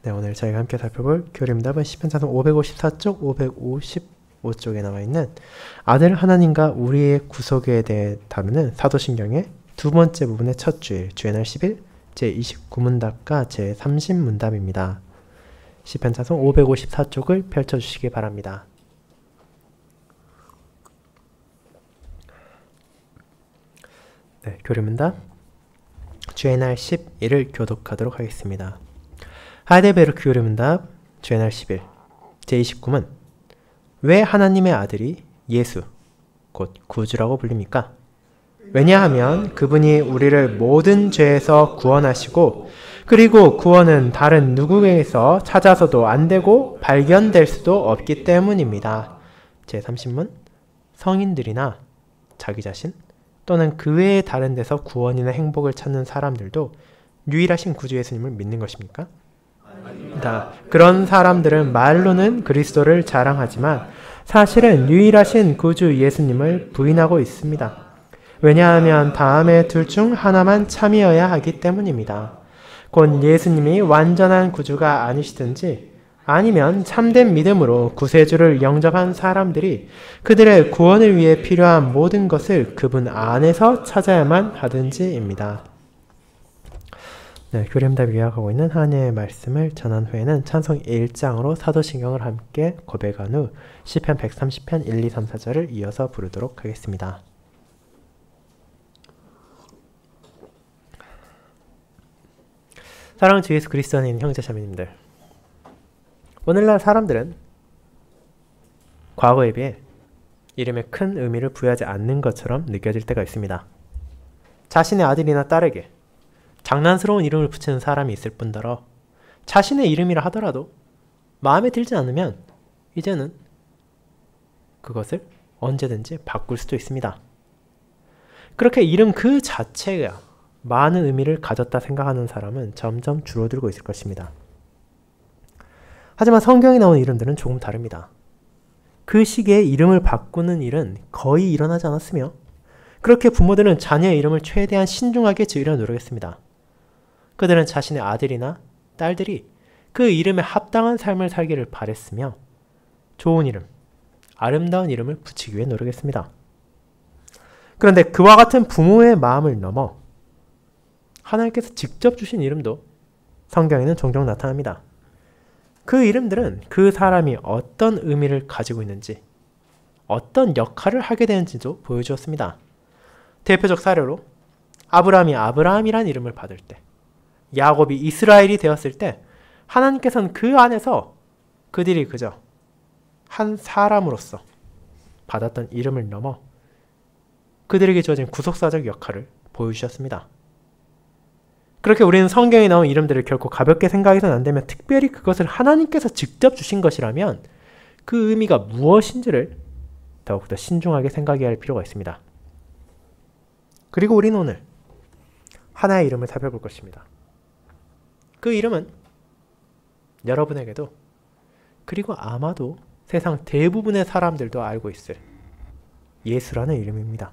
네, 오늘 저희가 함께 살펴볼 교리문답은 시편 찬송 554쪽, 555쪽에 나와 있는 아들 하나님과 우리의 구속에 대해 다루는 사도신경의 두 번째 부분의 첫 주일, 주의 날 10일 제29문답과 제30문답입니다. 시편 찬송 554쪽을 펼쳐주시기 바랍니다. 네, 교리문답 주의 날 11을 교독하도록 하겠습니다. 하이델베르크 교리문답 주의 날 10일 제29문 왜 하나님의 아들이 예수, 곧 구주라고 불립니까? 왜냐하면 그분이 우리를 모든 죄에서 구원하시고 그리고 구원은 다른 누구에게서 찾아서도 안 되고 발견될 수도 없기 때문입니다. 제30문 성인들이나 자기 자신 또는 그 외의 다른 데서 구원이나 행복을 찾는 사람들도 유일하신 구주 예수님을 믿는 것입니까? 아닙니다. 그런 사람들은 말로는 그리스도를 자랑하지만 사실은 유일하신 구주 예수님을 부인하고 있습니다. 왜냐하면 다음의 둘 중 하나만 참이어야 하기 때문입니다. 곧 예수님이 완전한 구주가 아니시든지 아니면 참된 믿음으로 구세주를 영접한 사람들이 그들의 구원을 위해 필요한 모든 것을 그분 안에서 찾아야만 하든지입니다. 네, 교리문답 요약하고 있는 하나님의 말씀을 전한 후에는 찬송 1장으로 사도신경을 함께 고백한 후 시편 130편 1, 2, 3, 4절을 이어서 부르도록 하겠습니다. 사랑하는 주 예수 그리스도 안에 있는 형제자매님들, 오늘날 사람들은 과거에 비해 이름에 큰 의미를 부여하지 않는 것처럼 느껴질 때가 있습니다. 자신의 아들이나 딸에게 장난스러운 이름을 붙이는 사람이 있을 뿐더러 자신의 이름이라 하더라도 마음에 들지 않으면 이제는 그것을 언제든지 바꿀 수도 있습니다. 그렇게 이름 그 자체가 많은 의미를 가졌다 생각하는 사람은 점점 줄어들고 있을 것입니다. 하지만 성경에 나오는 이름들은 조금 다릅니다. 그 시기에 이름을 바꾸는 일은 거의 일어나지 않았으며 그렇게 부모들은 자녀의 이름을 최대한 신중하게 지으려 노력했습니다. 그들은 자신의 아들이나 딸들이 그 이름에 합당한 삶을 살기를 바랬으며 좋은 이름, 아름다운 이름을 붙이기 위해 노력했습니다. 그런데 그와 같은 부모의 마음을 넘어 하나님께서 직접 주신 이름도 성경에는 종종 나타납니다. 그 이름들은 그 사람이 어떤 의미를 가지고 있는지, 어떤 역할을 하게 되는지도 보여주었습니다. 대표적 사례로 아브라함이 아브라함이란 이름을 받을 때, 야곱이 이스라엘이 되었을 때 하나님께서는 그 안에서 그들이 그저 한 사람으로서 받았던 이름을 넘어 그들에게 주어진 구속사적 역할을 보여주셨습니다. 그렇게 우리는 성경에 나온 이름들을 결코 가볍게 생각해서는 안 되며 특별히 그것을 하나님께서 직접 주신 것이라면 그 의미가 무엇인지를 더욱더 신중하게 생각해야 할 필요가 있습니다. 그리고 우리는 오늘 하나의 이름을 살펴볼 것입니다. 그 이름은 여러분에게도 그리고 아마도 세상 대부분의 사람들도 알고 있을 예수라는 이름입니다.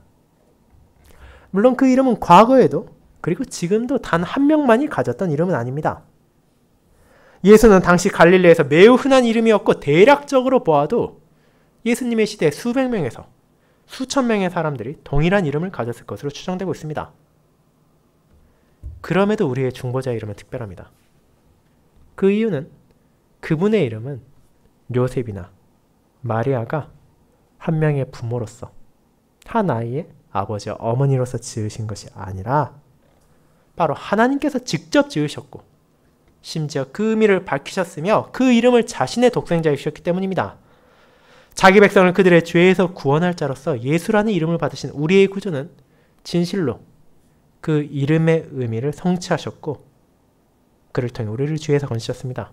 물론 그 이름은 과거에도 그리고 지금도 단 한 명만이 가졌던 이름은 아닙니다. 예수는 당시 갈릴리에서 매우 흔한 이름이었고 대략적으로 보아도 예수님의 시대에 수백 명에서 수천 명의 사람들이 동일한 이름을 가졌을 것으로 추정되고 있습니다. 그럼에도 우리의 중보자의 이름은 특별합니다. 그 이유는 그분의 이름은 요셉이나 마리아가 한 명의 부모로서 한 아이의 아버지와 어머니로서 지으신 것이 아니라 바로 하나님께서 직접 지으셨고 심지어 그 의미를 밝히셨으며 그 이름을 자신의 독생자에 주셨기 때문입니다. 자기 백성을 그들의 죄에서 구원할 자로서 예수라는 이름을 받으신 우리의 구주는 진실로 그 이름의 의미를 성취하셨고 그를 통해 우리를 죄에서 건지셨습니다.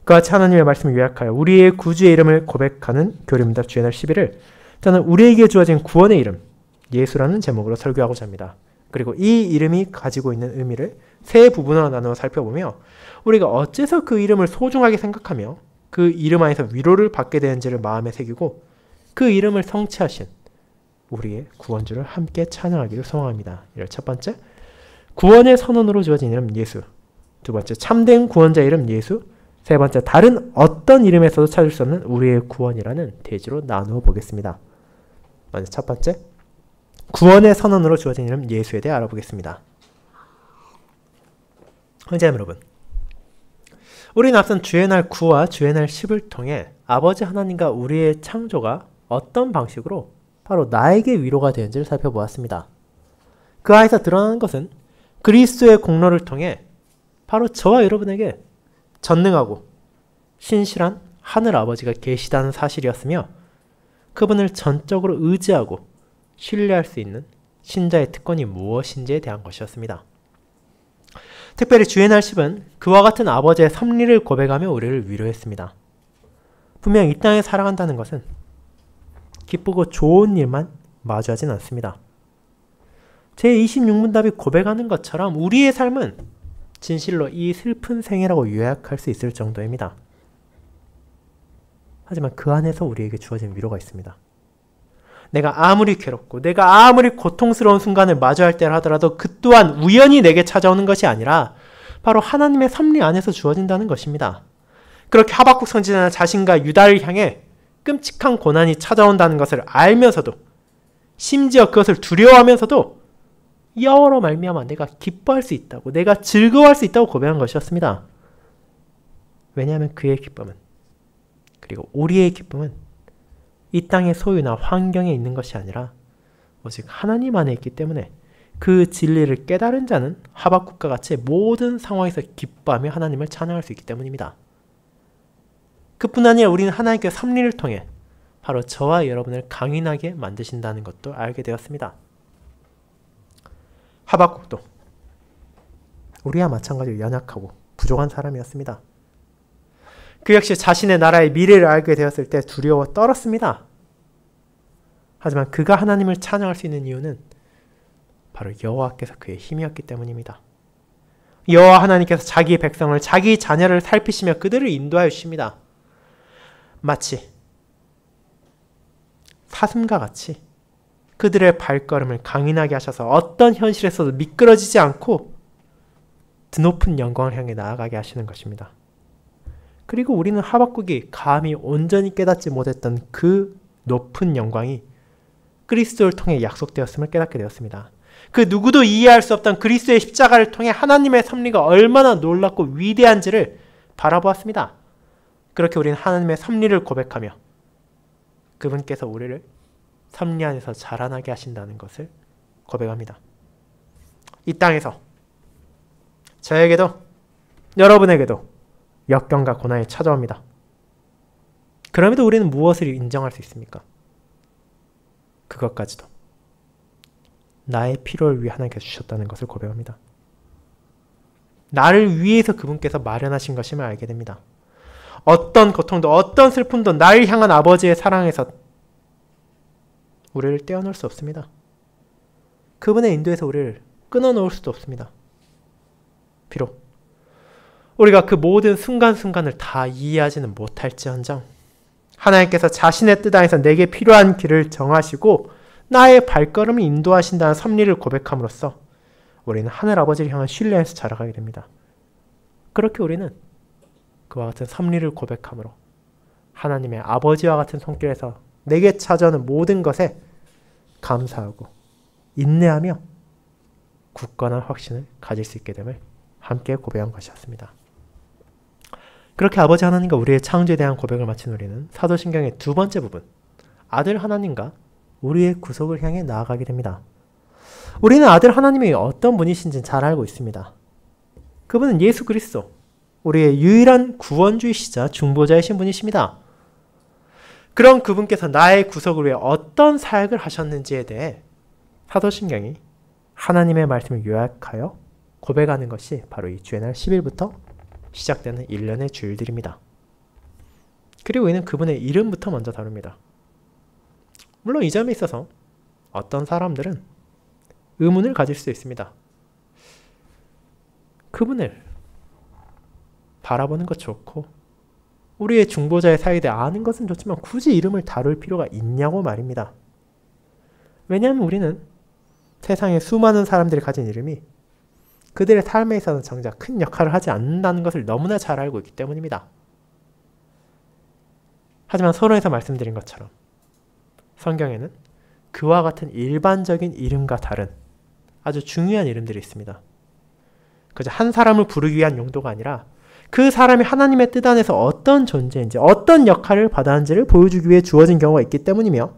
그와 같이 하나님의 말씀을 요약하여 우리의 구주의 이름을 고백하는 교리문답 주의 날 10일을 저는 우리에게 주어진 구원의 이름 예수라는 제목으로 설교하고자 합니다. 그리고 이 이름이 가지고 있는 의미를 세 부분으로 나누어 살펴보며 우리가 어째서 그 이름을 소중하게 생각하며 그 이름 안에서 위로를 받게 되는지를 마음에 새기고 그 이름을 성취하신 우리의 구원주를 함께 찬양하기를 소망합니다. 첫 번째, 구원의 선언으로 주어진 이름 예수. 두 번째, 참된 구원자 이름 예수. 세 번째, 다른 어떤 이름에서도 찾을 수 없는 우리의 구원이라는 대지로 나누어 보겠습니다. 먼저 첫 번째, 구원의 선언으로 주어진 이름 예수에 대해 알아보겠습니다. 형제자매 여러분, 우리는 앞선 주의 날 9와 주의 날 10을 통해 아버지 하나님과 우리의 창조가 어떤 방식으로 바로 나에게 위로가 되는지를 살펴보았습니다. 그 안에서 드러나는 것은 그리스도의 공로를 통해 바로 저와 여러분에게 전능하고 신실한 하늘 아버지가 계시다는 사실이었으며, 그분을 전적으로 의지하고 신뢰할 수 있는 신자의 특권이 무엇인지에 대한 것이었습니다. 특별히 주의 날 10은 그와 같은 아버지의 섭리를 고백하며 우리를 위로했습니다. 분명 이 땅에 살아간다는 것은 기쁘고 좋은 일만 마주하진 않습니다. 제26문답이 고백하는 것처럼 우리의 삶은 진실로 이 슬픈 생애라고 요약할 수 있을 정도입니다. 하지만 그 안에서 우리에게 주어진 위로가 있습니다. 내가 아무리 괴롭고 내가 아무리 고통스러운 순간을 마주할 때라 하더라도 그 또한 우연히 내게 찾아오는 것이 아니라 바로 하나님의 섭리 안에서 주어진다는 것입니다. 그렇게 하박국 선지자는 자신과 유다를 향해 끔찍한 고난이 찾아온다는 것을 알면서도, 심지어 그것을 두려워하면서도 여호와로 말미암아 내가 기뻐할 수 있다고, 내가 즐거워할 수 있다고 고백한 것이었습니다. 왜냐하면 그의 기쁨은, 그리고 우리의 기쁨은 이 땅의 소유나 환경에 있는 것이 아니라 오직 하나님 안에 있기 때문에 그 진리를 깨달은 자는 하박국과 같이 모든 상황에서 기뻐하며 하나님을 찬양할 수 있기 때문입니다. 그뿐 아니라 우리는 하나님께 섭리를 통해 바로 저와 여러분을 강인하게 만드신다는 것도 알게 되었습니다. 하박국도 우리와 마찬가지로 연약하고 부족한 사람이었습니다. 그 역시 자신의 나라의 미래를 알게 되었을 때 두려워 떨었습니다. 하지만 그가 하나님을 찬양할 수 있는 이유는 바로 여호와께서 그의 힘이었기 때문입니다. 여호와 하나님께서 자기의 백성을, 자기 자녀를 살피시며 그들을 인도하여 주십니다. 마치 사슴과 같이 그들의 발걸음을 강인하게 하셔서 어떤 현실에서도 미끄러지지 않고 드높은 영광을 향해 나아가게 하시는 것입니다. 그리고 우리는 하박국이 감히 온전히 깨닫지 못했던 그 높은 영광이 그리스도를 통해 약속되었음을 깨닫게 되었습니다. 그 누구도 이해할 수 없던 그리스도의 십자가를 통해 하나님의 섭리가 얼마나 놀랍고 위대한지를 바라보았습니다. 그렇게 우리는 하나님의 섭리를 고백하며 그분께서 우리를 섭리 안에서 자라나게 하신다는 것을 고백합니다. 이 땅에서 저에게도 여러분에게도 역경과 고난이 찾아옵니다. 그럼에도 우리는 무엇을 인정할 수 있습니까? 그것까지도 나의 필요를 위해 하나님께서 주셨다는 것을 고백합니다. 나를 위해서 그분께서 마련하신 것임을 알게 됩니다. 어떤 고통도 어떤 슬픔도 나를 향한 아버지의 사랑에서 우리를 떼어놓을 수 없습니다. 그분의 인도에서 우리를 끊어놓을 수도 없습니다. 비록 우리가 그 모든 순간순간을 다 이해하지는 못할지언정 하나님께서 자신의 뜻 안에서 내게 필요한 길을 정하시고 나의 발걸음을 인도하신다는 섭리를 고백함으로써 우리는 하늘 아버지를 향한 신뢰에서 자라가게 됩니다. 그렇게 우리는 그와 같은 섭리를 고백함으로 하나님의 아버지와 같은 손길에서 내게 찾아오는 모든 것에 감사하고 인내하며 굳건한 확신을 가질 수 있게 됨을 함께 고백한 것이었습니다. 그렇게 아버지 하나님과 우리의 창조에 대한 고백을 마친 우리는 사도신경의 두 번째 부분, 아들 하나님과 우리의 구속을 향해 나아가게 됩니다. 우리는 아들 하나님이 어떤 분이신지 잘 알고 있습니다. 그분은 예수 그리스도, 우리의 유일한 구원주이시자 중보자이신 분이십니다. 그런 그분께서 나의 구속을 위해 어떤 사역을 하셨는지에 대해 사도신경이 하나님의 말씀을 요약하여 고백하는 것이 바로 이 주의 날 10일부터 시작되는 1년의 주일들입니다. 그리고 이는 그분의 이름부터 먼저 다룹니다. 물론 이 점에 있어서 어떤 사람들은 의문을 가질 수 있습니다. 그분을 바라보는 것 좋고 우리의 중보자의 사이에 대해 아는 것은 좋지만 굳이 이름을 다룰 필요가 있냐고 말입니다. 왜냐하면 우리는 세상에 수많은 사람들이 가진 이름이 그들의 삶에 있어서는 정작 큰 역할을 하지 않는다는 것을 너무나 잘 알고 있기 때문입니다. 하지만 서론에서 말씀드린 것처럼 성경에는 그와 같은 일반적인 이름과 다른 아주 중요한 이름들이 있습니다. 그저 한 사람을 부르기 위한 용도가 아니라 그 사람이 하나님의 뜻 안에서 어떤 존재인지 어떤 역할을 받았는지를 보여주기 위해 주어진 경우가 있기 때문이며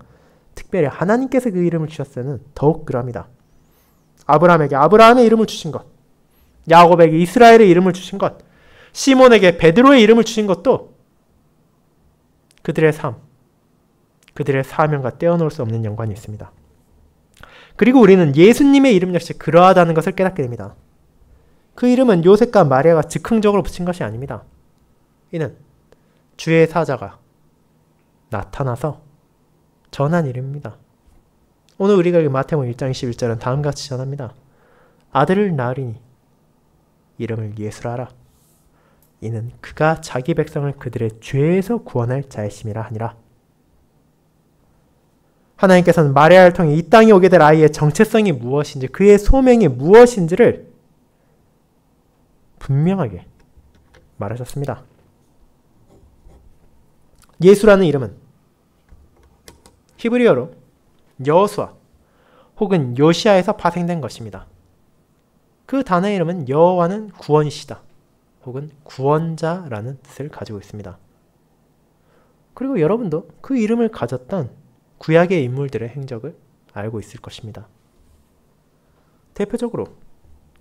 특별히 하나님께서 그 이름을 주셨을 때는 더욱 그러합니다. 아브라함에게 아브라함의 이름을 주신 것, 야곱에게 이스라엘의 이름을 주신 것, 시몬에게 베드로의 이름을 주신 것도 그들의 삶, 그들의 사명과 떼어놓을 수 없는 연관이 있습니다. 그리고 우리는 예수님의 이름 역시 그러하다는 것을 깨닫게 됩니다. 그 이름은 요셉과 마리아가 즉흥적으로 붙인 것이 아닙니다. 이는 주의 사자가 나타나서 전한 이름입니다. 오늘 우리가 읽은 마태복음 1장 21절은 다음과 같이 전합니다. 아들을 낳으리니 이름을 예수라 하라. 이는 그가 자기 백성을 그들의 죄에서 구원할 자이심이라 하니라. 하나님께서는 마리아를 통해 이 땅에 오게 될 아이의 정체성이 무엇인지, 그의 소명이 무엇인지를 분명하게 말하셨습니다. 예수라는 이름은 히브리어로 여호수아 혹은 요시아에서 파생된 것입니다. 그 단어의 이름은 여호와는 구원이시다 혹은 구원자라는 뜻을 가지고 있습니다. 그리고 여러분도 그 이름을 가졌던 구약의 인물들의 행적을 알고 있을 것입니다. 대표적으로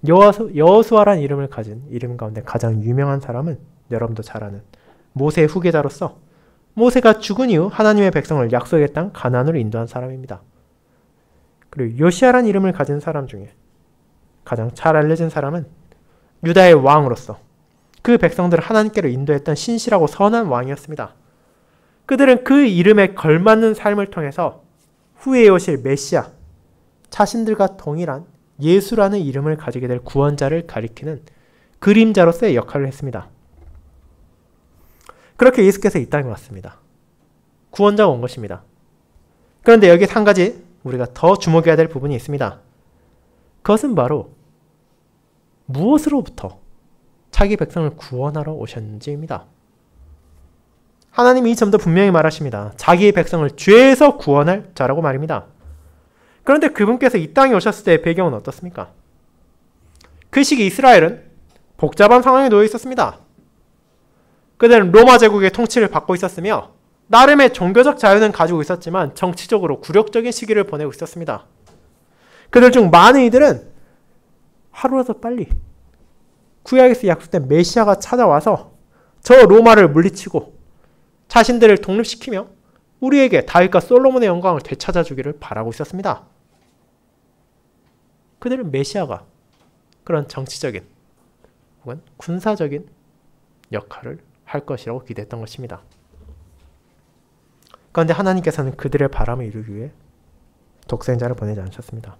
여호수아라는 이름을 가진 이름 가운데 가장 유명한 사람은 여러분도 잘 아는 모세의 후계자로서 모세가 죽은 이후 하나님의 백성을 약속의 땅 가나안으로 인도한 사람입니다. 그리고 요시아라는 이름을 가진 사람 중에 가장 잘 알려진 사람은 유다의 왕으로서 그 백성들을 하나님께로 인도했던 신실하고 선한 왕이었습니다. 그들은 그 이름에 걸맞는 삶을 통해서 후에 오실 메시아, 자신들과 동일한 예수라는 이름을 가지게 될 구원자를 가리키는 그림자로서의 역할을 했습니다. 그렇게 예수께서 이 땅에 왔습니다. 구원자가 온 것입니다. 그런데 여기에 한 가지 우리가 더 주목해야 될 부분이 있습니다. 그것은 바로 무엇으로부터 자기 백성을 구원하러 오셨는지입니다. 하나님이 이 점도 분명히 말하십니다. 자기의 백성을 죄에서 구원할 자라고 말입니다. 그런데 그분께서 이 땅에 오셨을 때의 배경은 어떻습니까? 그 시기 이스라엘은 복잡한 상황에 놓여 있었습니다. 그들은 로마 제국의 통치를 받고 있었으며 나름의 종교적 자유는 가지고 있었지만 정치적으로 굴욕적인 시기를 보내고 있었습니다. 그들 중 많은 이들은 하루라도 빨리 구약에서 약속된 메시아가 찾아와서 저 로마를 물리치고 자신들을 독립시키며 우리에게 다윗과 솔로몬의 영광을 되찾아주기를 바라고 있었습니다. 그들은 메시아가 그런 정치적인 혹은 군사적인 역할을 할 것이라고 기대했던 것입니다. 그런데 하나님께서는 그들의 바람을 이루기 위해 독생자를 보내지 않으셨습니다.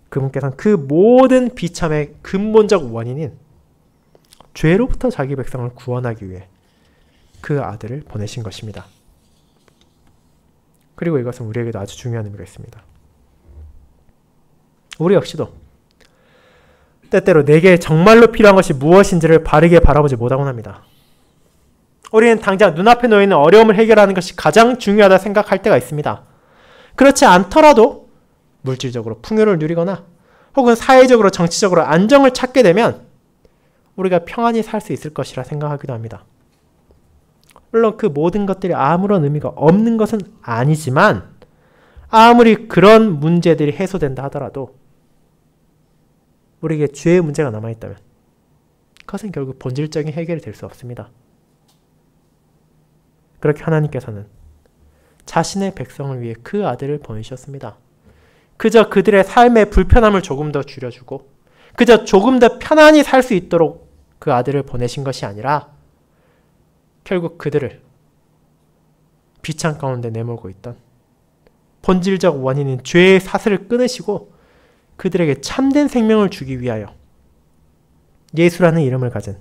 그분께서는 그 모든 비참의 근본적 원인인 죄로부터 자기 백성을 구원하기 위해 그 아들을 보내신 것입니다. 그리고 이것은 우리에게도 아주 중요한 의미가 있습니다. 우리 역시도 때때로 내게 정말로 필요한 것이 무엇인지를 바르게 바라보지 못하곤 합니다. 우리는 당장 눈앞에 놓여있는 어려움을 해결하는 것이 가장 중요하다 생각할 때가 있습니다. 그렇지 않더라도 물질적으로 풍요를 누리거나 혹은 사회적으로 정치적으로 안정을 찾게 되면 우리가 평안히 살 수 있을 것이라 생각하기도 합니다. 물론 그 모든 것들이 아무런 의미가 없는 것은 아니지만 아무리 그런 문제들이 해소된다 하더라도 우리에게 죄의 문제가 남아있다면 그것은 결국 본질적인 해결이 될 수 없습니다. 그렇게 하나님께서는 자신의 백성을 위해 그 아들을 보내셨습니다. 그저 그들의 삶의 불편함을 조금 더 줄여주고 그저 조금 더 편안히 살 수 있도록 그 아들을 보내신 것이 아니라 결국 그들을 비참 가운데 내몰고 있던 본질적 원인인 죄의 사슬을 끊으시고 그들에게 참된 생명을 주기 위하여 예수라는 이름을 가진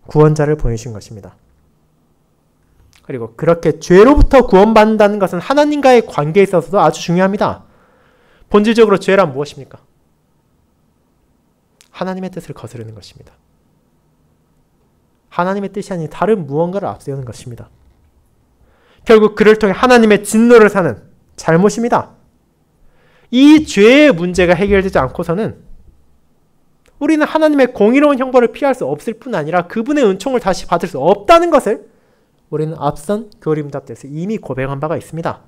구원자를 보내신 것입니다. 그리고 그렇게 죄로부터 구원받는다는 것은 하나님과의 관계에 있어서도 아주 중요합니다. 본질적으로 죄란 무엇입니까? 하나님의 뜻을 거스르는 것입니다. 하나님의 뜻이 아닌 다른 무언가를 앞세우는 것입니다. 결국 그를 통해 하나님의 진노를 사는 잘못입니다. 이 죄의 문제가 해결되지 않고서는 우리는 하나님의 공의로운 형벌을 피할 수 없을 뿐 아니라 그분의 은총을 다시 받을 수 없다는 것을 우리는 앞선 교리응답대에서 이미 고백한 바가 있습니다.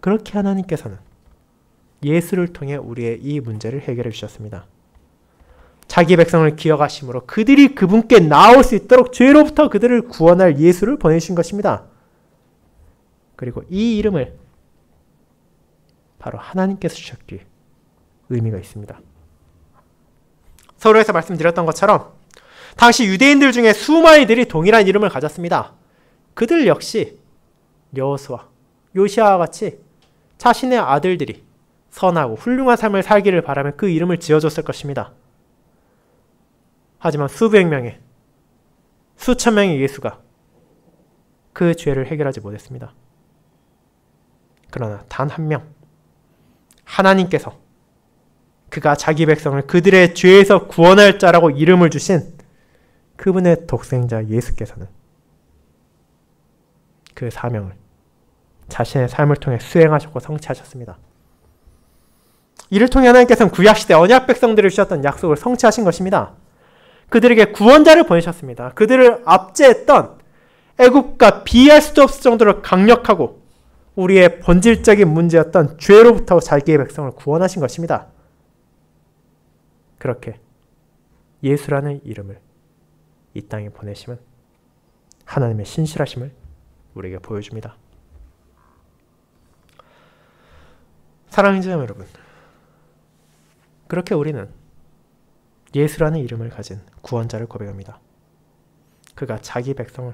그렇게 하나님께서는 예수를 통해 우리의 이 문제를 해결해 주셨습니다. 자기 백성을 기억하심으로 그들이 그분께 나올 수 있도록 죄로부터 그들을 구원할 예수를 보내주신 것입니다. 그리고 이 이름을 바로 하나님께서 주셨기에 의미가 있습니다. 서로에서 말씀드렸던 것처럼 당시 유대인들 중에 수많이들이 동일한 이름을 가졌습니다. 그들 역시 여호수아, 요시아와 같이 자신의 아들들이 선하고 훌륭한 삶을 살기를 바라며 그 이름을 지어줬을 것입니다. 하지만 수백 명의, 수천 명의 예수가 그 죄를 해결하지 못했습니다. 그러나 단 한 명, 하나님께서 그가 자기 백성을 그들의 죄에서 구원할 자라고 이름을 주신 그분의 독생자 예수께서는 그 사명을 자신의 삶을 통해 수행하셨고 성취하셨습니다. 이를 통해 하나님께서는 구약시대 언약 백성들을 주셨던 약속을 성취하신 것입니다. 그들에게 구원자를 보내셨습니다. 그들을 압제했던 애국과 비할 수도 없을 정도로 강력하고 우리의 본질적인 문제였던 죄로부터 자기의 백성을 구원하신 것입니다. 그렇게 예수라는 이름을 이 땅에 보내심은 하나님의 신실하심을 우리에게 보여줍니다. 사랑하는 자녀 여러분, 그렇게 우리는 예수라는 이름을 가진 구원자를 고백합니다. 그가 자기 백성을,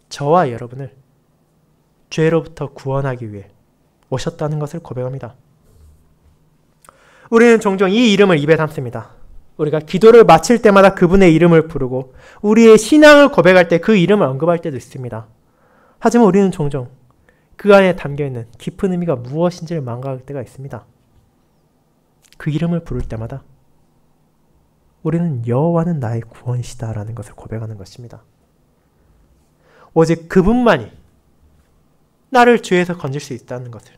저와 여러분을 죄로부터 구원하기 위해 오셨다는 것을 고백합니다. 우리는 종종 이 이름을 입에 담습니다. 우리가 기도를 마칠 때마다 그분의 이름을 부르고 우리의 신앙을 고백할 때 그 이름을 언급할 때도 있습니다. 하지만 우리는 종종 그 안에 담겨있는 깊은 의미가 무엇인지를 망각할 때가 있습니다. 그 이름을 부를 때마다 우리는 여호와는 나의 구원이시다라는 것을 고백하는 것입니다. 오직 그분만이 나를 죄에서 건질 수 있다는 것을,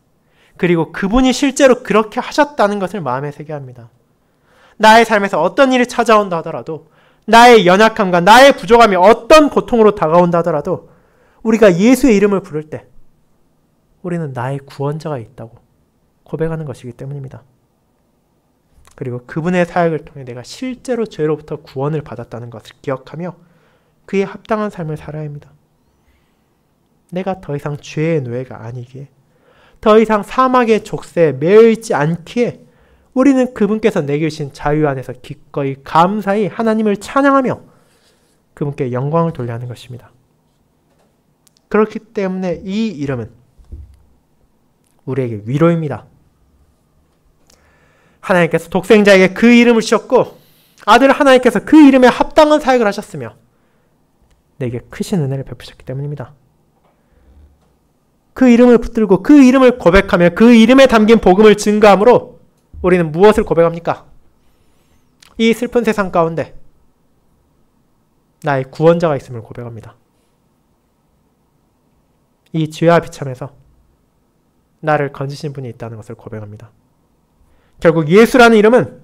그리고 그분이 실제로 그렇게 하셨다는 것을 마음에 새게 합니다. 나의 삶에서 어떤 일이 찾아온다 하더라도, 나의 연약함과 나의 부족함이 어떤 고통으로 다가온다 하더라도 우리가 예수의 이름을 부를 때 우리는 나의 구원자가 있다고 고백하는 것이기 때문입니다. 그리고 그분의 사역을 통해 내가 실제로 죄로부터 구원을 받았다는 것을 기억하며 그에 합당한 삶을 살아야 합니다. 내가 더 이상 죄의 노예가 아니기에, 더 이상 사막의 족쇄에 매여있지 않기에 우리는 그분께서 내게 주신 자유 안에서 기꺼이 감사히 하나님을 찬양하며 그분께 영광을 돌려 하는 것입니다. 그렇기 때문에 이 이름은 우리에게 위로입니다. 하나님께서 독생자에게 그 이름을 주셨고 아들 하나님께서 그 이름에 합당한 사역을 하셨으며 내게 크신 은혜를 베푸셨기 때문입니다. 그 이름을 붙들고 그 이름을 고백하며 그 이름에 담긴 복음을 증거함으로 우리는 무엇을 고백합니까? 이 슬픈 세상 가운데 나의 구원자가 있음을 고백합니다. 이 죄와 비참에서 나를 건지신 분이 있다는 것을 고백합니다. 결국 예수라는 이름은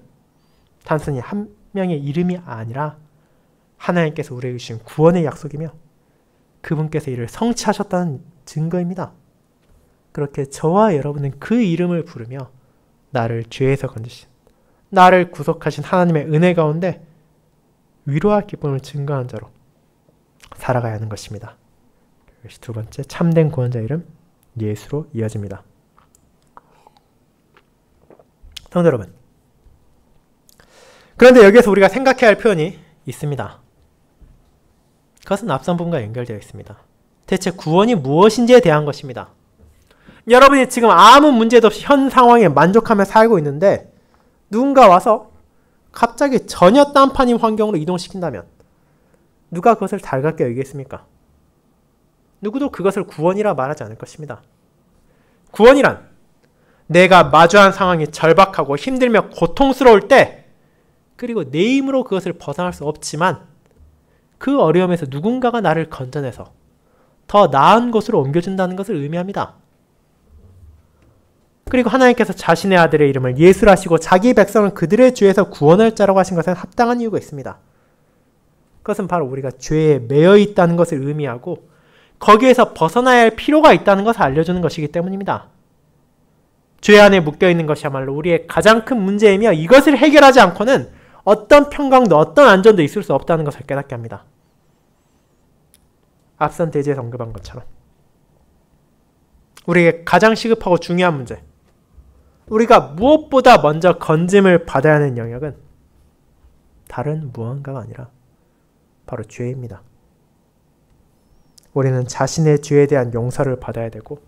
단순히 한 명의 이름이 아니라 하나님께서 우리에게 주신 구원의 약속이며 그분께서 이를 성취하셨다는 증거입니다. 그렇게 저와 여러분은 그 이름을 부르며 나를 죄에서 건지신, 나를 구속하신 하나님의 은혜 가운데 위로와 기쁨을 증거한 자로 살아가야 하는 것입니다. 이것이 두 번째 참된 구원자 이름 예수로 이어집니다. 성도 여러분, 그런데 여기에서 우리가 생각해야 할 표현이 있습니다. 그것은 앞선 부분과 연결되어 있습니다. 대체 구원이 무엇인지에 대한 것입니다. 여러분이 지금 아무 문제도 없이 현 상황에 만족하며 살고 있는데 누군가 와서 갑자기 전혀 딴판인 환경으로 이동시킨다면 누가 그것을 달갑게 여기겠습니까? 누구도 그것을 구원이라 말하지 않을 것입니다. 구원이란 내가 마주한 상황이 절박하고 힘들며 고통스러울 때 그리고 내 힘으로 그것을 벗어날 수 없지만 그 어려움에서 누군가가 나를 건져내서 더 나은 곳으로 옮겨준다는 것을 의미합니다. 그리고 하나님께서 자신의 아들의 이름을 예수라 하시고 자기 백성을 그들의 죄에서 구원할 자라고 하신 것은 합당한 이유가 있습니다. 그것은 바로 우리가 죄에 매여 있다는 것을 의미하고 거기에서 벗어나야 할 필요가 있다는 것을 알려주는 것이기 때문입니다. 죄 안에 묶여있는 것이야말로 우리의 가장 큰 문제이며 이것을 해결하지 않고는 어떤 평강도 어떤 안전도 있을 수 없다는 것을 깨닫게 합니다. 앞선 대지에서 언급한 것처럼 우리에게 가장 시급하고 중요한 문제, 우리가 무엇보다 먼저 건짐을 받아야 하는 영역은 다른 무언가가 아니라 바로 죄입니다. 우리는 자신의 죄에 대한 용서를 받아야 되고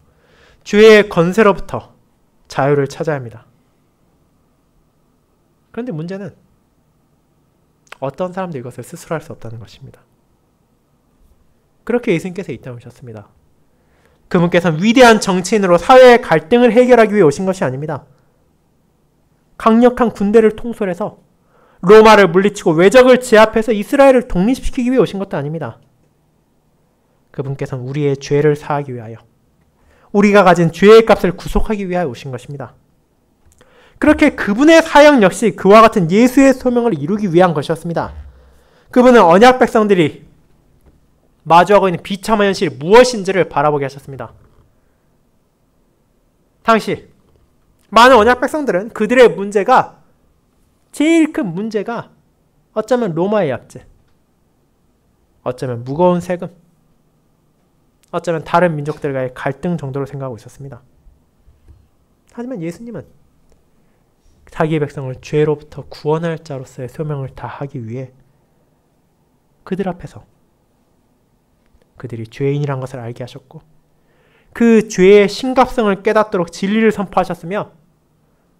죄의 권세로부터 자유를 찾아야 합니다. 그런데 문제는 어떤 사람도 이것을 스스로 할 수 없다는 것입니다. 그렇게 예수님께서 이 땅에 오셨습니다. 그분께서는 위대한 정치인으로 사회의 갈등을 해결하기 위해 오신 것이 아닙니다. 강력한 군대를 통솔해서 로마를 물리치고 외적을 제압해서 이스라엘을 독립시키기 위해 오신 것도 아닙니다. 그분께서는 우리의 죄를 사하기 위하여 우리가 가진 죄의 값을 구속하기 위하여 오신 것입니다. 그렇게 그분의 사역 역시 그와 같은 예수의 소명을 이루기 위한 것이었습니다. 그분은 언약 백성들이 마주하고 있는 비참한 현실이 무엇인지를 바라보게 하셨습니다. 당시 많은 언약 백성들은 그들의 문제가, 제일 큰 문제가 어쩌면 로마의 약제, 어쩌면 무거운 세금, 어쩌면 다른 민족들과의 갈등 정도로 생각하고 있었습니다. 하지만 예수님은 자기의 백성을 죄로부터 구원할 자로서의 소명을 다하기 위해 그들 앞에서 그들이 죄인이란 것을 알게 하셨고 그 죄의 심각성을 깨닫도록 진리를 선포하셨으며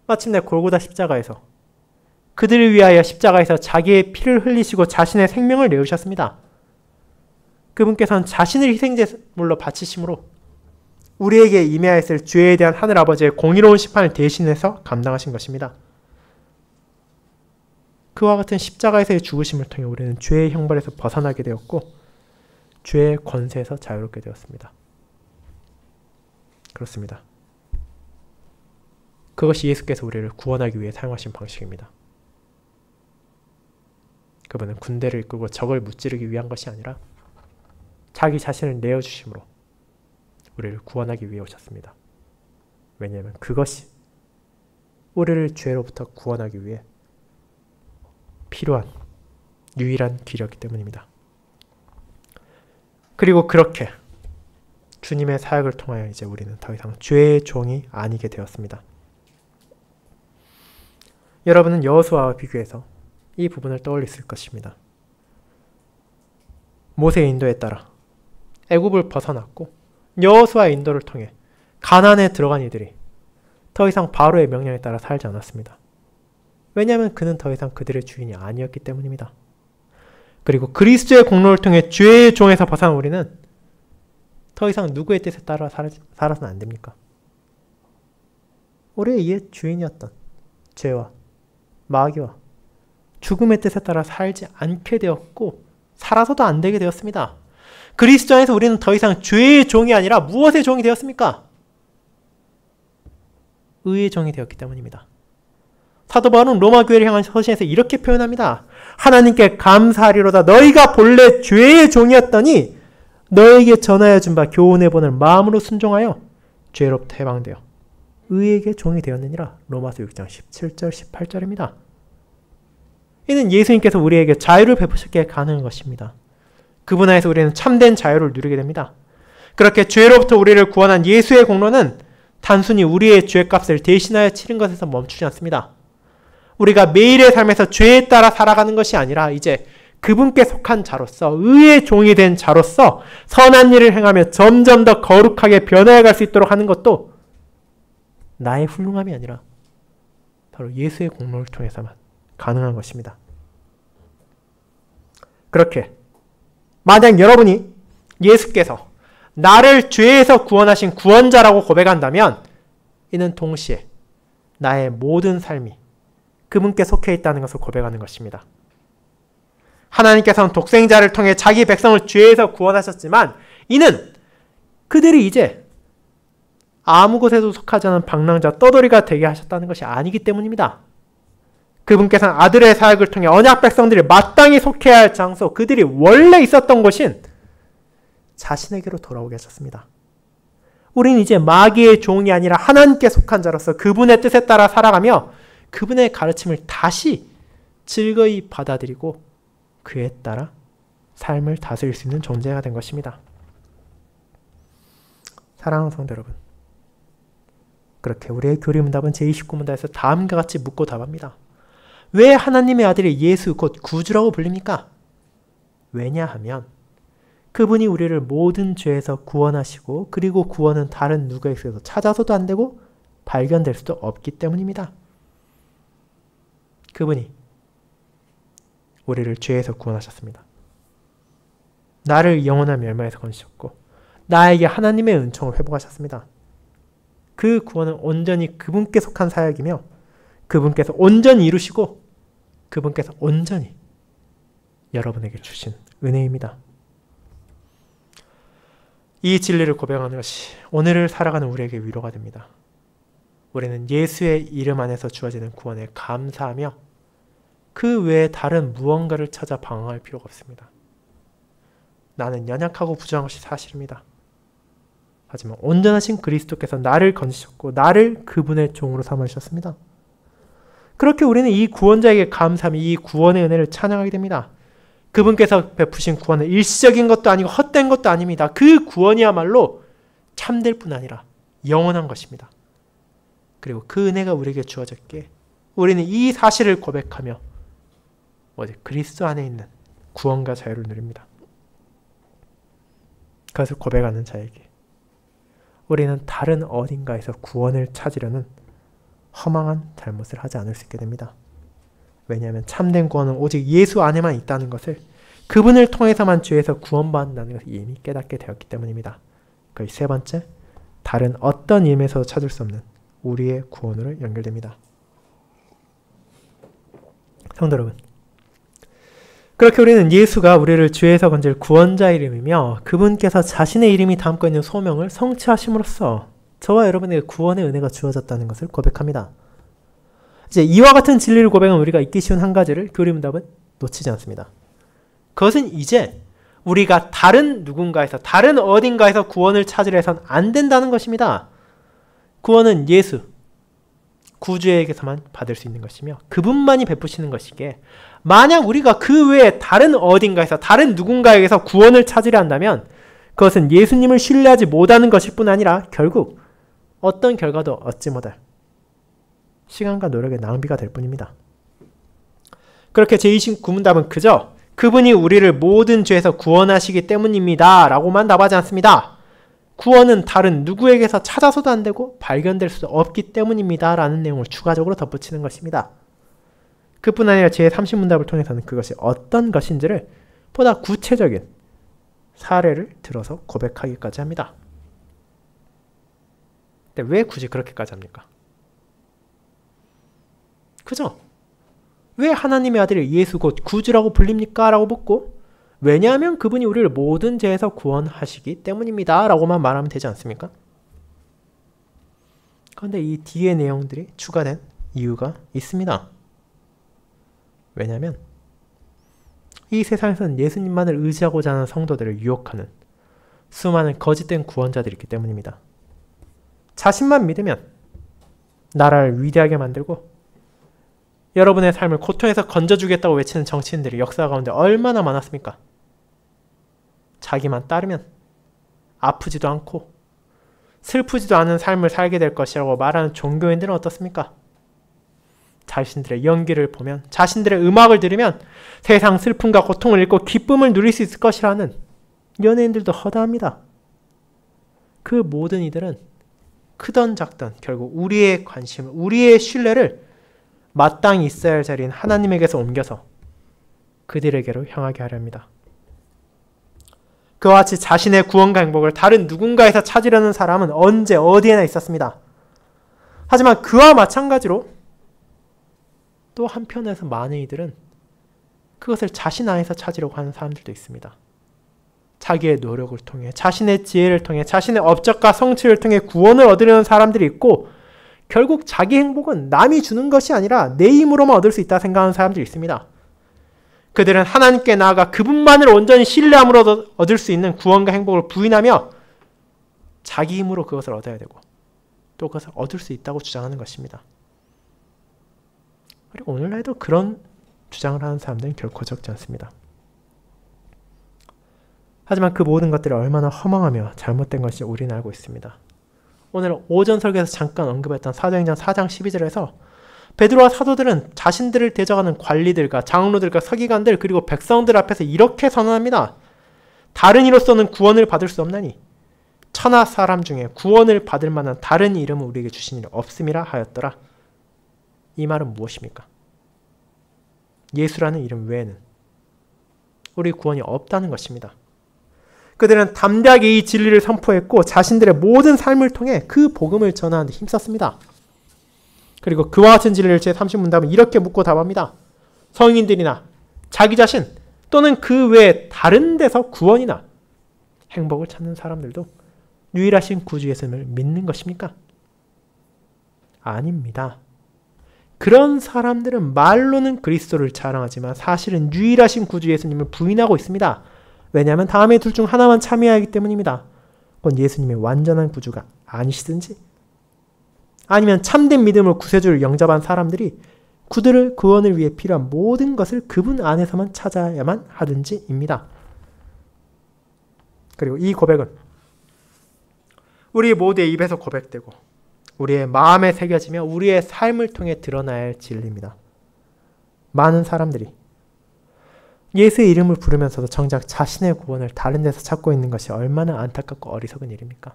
마침내 골고다 십자가에서 그들을 위하여 십자가에서 자기의 피를 흘리시고 자신의 생명을 내으셨습니다. 그분께서는 자신을 희생제물로 바치심으로 우리에게 임해야 했을 죄에 대한 하늘아버지의 공의로운 심판을 대신해서 감당하신 것입니다. 그와 같은 십자가에서의 죽으심을 통해 우리는 죄의 형벌에서 벗어나게 되었고 죄의 권세에서 자유롭게 되었습니다. 그렇습니다. 그것이 예수께서 우리를 구원하기 위해 사용하신 방식입니다. 그분은 군대를 이끌고 적을 무찌르기 위한 것이 아니라 자기 자신을 내어주심으로 우리를 구원하기 위해 오셨습니다. 왜냐하면 그것이 우리를 죄로부터 구원하기 위해 필요한 유일한 길이었기 때문입니다. 그리고 그렇게 주님의 사역을 통하여 이제 우리는 더 이상 죄의 종이 아니게 되었습니다. 여러분은 여호수아와 비교해서 이 부분을 떠올렸을 것입니다. 모세의 인도에 따라 애굽을 벗어났고 여호수아의 인도를 통해 가나안에 들어간 이들이 더 이상 바로의 명령에 따라 살지 않았습니다. 왜냐하면 그는 더 이상 그들의 주인이 아니었기 때문입니다. 그리고 그리스도의 공로를 통해 죄의 종에서 벗어난 우리는 더 이상 누구의 뜻에 따라 살아서는 안 됩니까? 우리의 옛 주인이었던 죄와 마귀와 죽음의 뜻에 따라 살지 않게 되었고 살아서도 안 되게 되었습니다. 그리스도 안에서 우리는 더 이상 죄의 종이 아니라 무엇의 종이 되었습니까? 의의 종이 되었기 때문입니다. 사도 바울은 로마 교회를 향한 서신에서 이렇게 표현합니다. 하나님께 감사하리로다. 너희가 본래 죄의 종이었더니 너에게 전하여 준 바 교훈의 본을 마음으로 순종하여 죄로부터 해방되어 의에게 종이 되었느니라. 로마서 6장 17절 18절입니다. 이는 예수님께서 우리에게 자유를 베푸셨기에 가능한 것입니다. 그분 안에서 우리는 참된 자유를 누리게 됩니다. 그렇게 죄로부터 우리를 구원한 예수의 공로는 단순히 우리의 죄값을 대신하여 치른 것에서 멈추지 않습니다. 우리가 매일의 삶에서 죄에 따라 살아가는 것이 아니라 이제 그분께 속한 자로서 의의 종이 된 자로서 선한 일을 행하며 점점 더 거룩하게 변해갈 수 있도록 하는 것도 나의 훌륭함이 아니라 바로 예수의 공로를 통해서만 가능한 것입니다. 그렇게 만약 여러분이 예수께서 나를 죄에서 구원하신 구원자라고 고백한다면 이는 동시에 나의 모든 삶이 그분께 속해 있다는 것을 고백하는 것입니다. 하나님께서는 독생자를 통해 자기 백성을 죄에서 구원하셨지만 이는 그들이 이제 아무 곳에도 속하지 않은 방랑자 떠돌이가 되게 하셨다는 것이 아니기 때문입니다. 그분께서는 아들의 사역을 통해 언약 백성들이 마땅히 속해야 할 장소, 그들이 원래 있었던 곳인 자신에게로 돌아오게 하셨습니다. 우리는 이제 마귀의 종이 아니라 하나님께 속한 자로서 그분의 뜻에 따라 살아가며 그분의 가르침을 다시 즐거이 받아들이고 그에 따라 삶을 다스릴 수 있는 존재가 된 것입니다. 사랑하는 성도 여러분, 그렇게 우리의 교리문답은 제29문답에서 다음과 같이 묻고 답합니다. 왜 하나님의 아들이 예수 곧 구주라고 불립니까? 왜냐하면 그분이 우리를 모든 죄에서 구원하시고 그리고 구원은 다른 누구에게서 찾아서도 안 되고 발견될 수도 없기 때문입니다. 그분이 우리를 죄에서 구원하셨습니다. 나를 영원한 멸망에서 건지셨고 나에게 하나님의 은총을 회복하셨습니다. 그 구원은 온전히 그분께 속한 사역이며 그분께서 온전히 이루시고 그분께서 온전히 여러분에게 주신 은혜입니다. 이 진리를 고백하는 것이 오늘을 살아가는 우리에게 위로가 됩니다. 우리는 예수의 이름 안에서 주어지는 구원에 감사하며 그 외에 다른 무언가를 찾아 방황할 필요가 없습니다. 나는 연약하고 부족한 것이 사실입니다. 하지만 온전하신 그리스도께서 나를 건지셨고 나를 그분의 종으로 삼으셨습니다. 그렇게 우리는 이 구원자에게 감사하며 이 구원의 은혜를 찬양하게 됩니다. 그분께서 베푸신 구원은 일시적인 것도 아니고 헛된 것도 아닙니다. 그 구원이야말로 참될 뿐 아니라 영원한 것입니다. 그리고 그 은혜가 우리에게 주어졌기에 우리는 이 사실을 고백하며 그리스도 안에 있는 구원과 자유를 누립니다. 그것을 고백하는 자에게 우리는 다른 어딘가에서 구원을 찾으려는 허망한 잘못을 하지 않을 수 있게 됩니다. 왜냐하면 참된 구원은 오직 예수 안에만 있다는 것을 그분을 통해서만 죄에서 구원받는다는 것을 이미 깨닫게 되었기 때문입니다. 그것이 세 번째, 다른 어떤 힘에서도 찾을 수 없는 우리의 구원으로 연결됩니다. 성도 여러분, 그렇게 우리는 예수가 우리를 죄에서 건질 구원자 이름이며 그분께서 자신의 이름이 담고 있는 소명을 성취하심으로써 저와 여러분에게 구원의 은혜가 주어졌다는 것을 고백합니다. 이제 이와 같은 진리를 고백한 우리가 잊기 쉬운 한 가지를 교리문답은 놓치지 않습니다. 그것은 이제 우리가 다른 누군가에서 다른 어딘가에서 구원을 찾으려 해서는 안 된다는 것입니다. 구원은 예수, 구주에게서만 받을 수 있는 것이며 그분만이 베푸시는 것이기에 만약 우리가 그 외에 다른 어딘가에서 다른 누군가에게서 구원을 찾으려 한다면 그것은 예수님을 신뢰하지 못하는 것일 뿐 아니라 결국 어떤 결과도 얻지 못할 시간과 노력의 낭비가 될 뿐입니다. 그렇게 제29문답은 그저 그분이 우리를 모든 죄에서 구원하시기 때문입니다 라고만 답하지 않습니다. 구원은 다른 누구에게서 찾아서도 안 되고 발견될 수도 없기 때문입니다 라는 내용을 추가적으로 덧붙이는 것입니다. 그뿐 아니라 제30문답을 통해서는 그것이 어떤 것인지를 보다 구체적인 사례를 들어서 고백하기까지 합니다. 근데 왜 굳이 그렇게까지 합니까? 그죠? 왜 하나님의 아들이 예수 곧 구주라고 불립니까? 라고 묻고 왜냐하면 그분이 우리를 모든 죄에서 구원하시기 때문입니다 라고만 말하면 되지 않습니까? 그런데 이 뒤에 내용들이 추가된 이유가 있습니다. 왜냐하면 이 세상에서는 예수님만을 의지하고자 하는 성도들을 유혹하는 수많은 거짓된 구원자들이 있기 때문입니다. 자신만 믿으면 나라를 위대하게 만들고 여러분의 삶을 고통에서 건져주겠다고 외치는 정치인들이 역사 가운데 얼마나 많았습니까? 자기만 따르면 아프지도 않고 슬프지도 않은 삶을 살게 될 것이라고 말하는 종교인들은 어떻습니까? 자신들의 연기를 보면 자신들의 음악을 들으면 세상 슬픔과 고통을 잃고 기쁨을 누릴 수 있을 것이라는 연예인들도 허다합니다. 그 모든 이들은 크던 작던 결국 우리의 관심을 우리의 신뢰를 마땅히 있어야 할 자리인 하나님에게서 옮겨서 그들에게로 향하게 하려 합니다. 그와 같이 자신의 구원과 행복을 다른 누군가에서 찾으려는 사람은 언제 어디에나 있었습니다. 하지만 그와 마찬가지로 또 한편에서 많은 이들은 그것을 자신 안에서 찾으려고 하는 사람들도 있습니다. 자기의 노력을 통해, 자신의 지혜를 통해, 자신의 업적과 성취를 통해 구원을 얻으려는 사람들이 있고, 결국 자기 행복은 남이 주는 것이 아니라 내 힘으로만 얻을 수 있다 생각하는 사람들이 있습니다. 그들은 하나님께 나아가 그분만을 온전히 신뢰함으로 얻을 수 있는 구원과 행복을 부인하며 자기 힘으로 그것을 얻어야 되고 또 그것을 얻을 수 있다고 주장하는 것입니다. 그리고 오늘날에도 그런 주장을 하는 사람들은 결코 적지 않습니다. 하지만 그 모든 것들이 얼마나 허망하며 잘못된 것인지 우리는 알고 있습니다. 오늘 오전 설교에서 잠깐 언급했던 사도행전 4장 12절에서 베드로와 사도들은 자신들을 대적하는 관리들과 장로들과 서기관들 그리고 백성들 앞에서 이렇게 선언합니다. 다른 이로서는 구원을 받을 수 없나니 천하 사람 중에 구원을 받을 만한 다른 이름을 우리에게 주신 일이 없음이라 하였더라. 이 말은 무엇입니까? 예수라는 이름 외에는 우리 구원이 없다는 것입니다. 그들은 담대하게 이 진리를 선포했고 자신들의 모든 삶을 통해 그 복음을 전하는 데 힘썼습니다. 그리고 그와 같은 진리를 제30문답은 이렇게 묻고 답합니다. 성인들이나 자기 자신 또는 그 외에 다른 데서 구원이나 행복을 찾는 사람들도 유일하신 구주 예수님을 믿는 것입니까? 아닙니다. 그런 사람들은 말로는 그리스도를 자랑하지만 사실은 유일하신 구주 예수님을 부인하고 있습니다. 왜냐하면 다음의 둘 중 하나만 참여하기 때문입니다. 그건 예수님의 완전한 구주가 아니시든지 아니면 참된 믿음으로 구세주를 영접한 사람들이 그들을 구원을 위해 필요한 모든 것을 그분 안에서만 찾아야만 하든지입니다. 그리고 이 고백은 우리 모두의 입에서 고백되고 우리의 마음에 새겨지며 우리의 삶을 통해 드러나야 할 진리입니다. 많은 사람들이 예수의 이름을 부르면서도 정작 자신의 구원을 다른 데서 찾고 있는 것이 얼마나 안타깝고 어리석은 일입니까?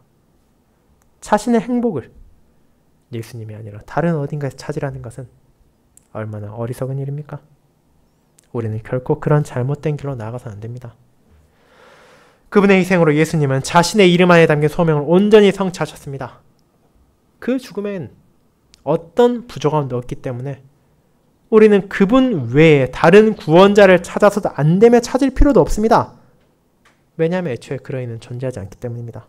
자신의 행복을 예수님이 아니라 다른 어딘가에서 찾으라는 것은 얼마나 어리석은 일입니까? 우리는 결코 그런 잘못된 길로 나아가서는 안 됩니다. 그분의 희생으로 예수님은 자신의 이름 안에 담긴 소명을 온전히 성취하셨습니다. 그 죽음엔 어떤 부족함도 없기 때문에 우리는 그분 외에 다른 구원자를 찾아서도 안 되며 찾을 필요도 없습니다. 왜냐하면 애초에 그런 이는 존재하지 않기 때문입니다.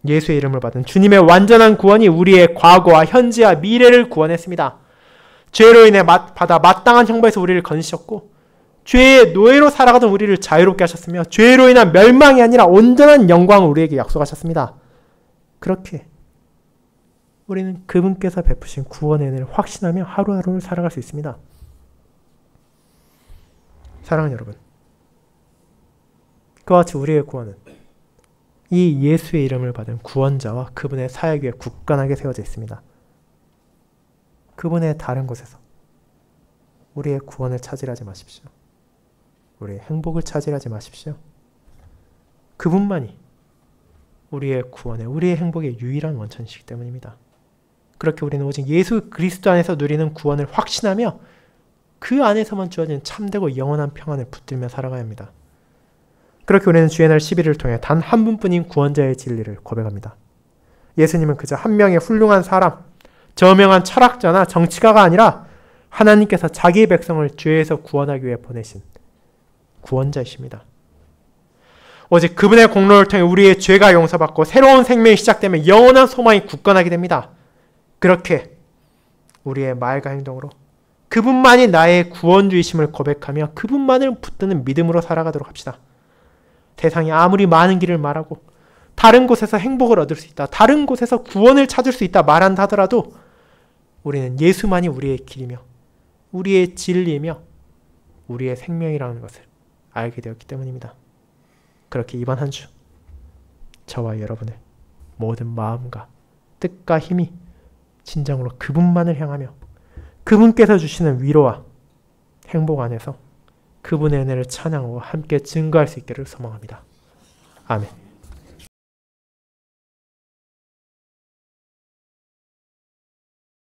예수의 이름을 받은 주님의 완전한 구원이 우리의 과거와 현재와 미래를 구원했습니다. 죄로 인해 받아 마땅한 형벌에서 우리를 건지셨고 죄의 노예로 살아가던 우리를 자유롭게 하셨으며 죄로 인한 멸망이 아니라 온전한 영광을 우리에게 약속하셨습니다. 그렇게 우리는 그분께서 베푸신 구원의 은혜를 확신하며 하루하루를 살아갈 수 있습니다. 사랑하는 여러분, 그와 같이 우리의 구원은 이 예수의 이름을 받은 구원자와 그분의 사역 위에 굳건하게 세워져 있습니다. 그분의 다른 곳에서 우리의 구원을 찾으려 하지 마십시오. 우리의 행복을 찾으려 하지 마십시오. 그분만이 우리의 구원의, 우리의 행복의 유일한 원천이시기 때문입니다. 그렇게 우리는 오직 예수 그리스도 안에서 누리는 구원을 확신하며 그 안에서만 주어진 참되고 영원한 평안을 붙들며 살아가야 합니다. 그렇게 우리는 주의 날 10일을 통해 단 한 분뿐인 구원자의 진리를 고백합니다. 예수님은 그저 한 명의 훌륭한 사람, 저명한 철학자나 정치가가 아니라 하나님께서 자기의 백성을 죄에서 구원하기 위해 보내신 구원자이십니다. 오직 그분의 공로를 통해 우리의 죄가 용서받고 새로운 생명이 시작되면 영원한 소망이 굳건하게 됩니다. 그렇게 우리의 말과 행동으로 그분만이 나의 구원주이심을 고백하며 그분만을 붙드는 믿음으로 살아가도록 합시다. 세상이 아무리 많은 길을 말하고 다른 곳에서 행복을 얻을 수 있다, 다른 곳에서 구원을 찾을 수 있다 말한다 하더라도 우리는 예수만이 우리의 길이며 우리의 진리이며 우리의 생명이라는 것을 알게 되었기 때문입니다. 그렇게 이번 한 주 저와 여러분의 모든 마음과 뜻과 힘이 진정으로 그분만을 향하며 그분께서 주시는 위로와 행복 안에서 그분의 은혜를 찬양하고 함께 증거할 수 있기를 소망합니다. 아멘.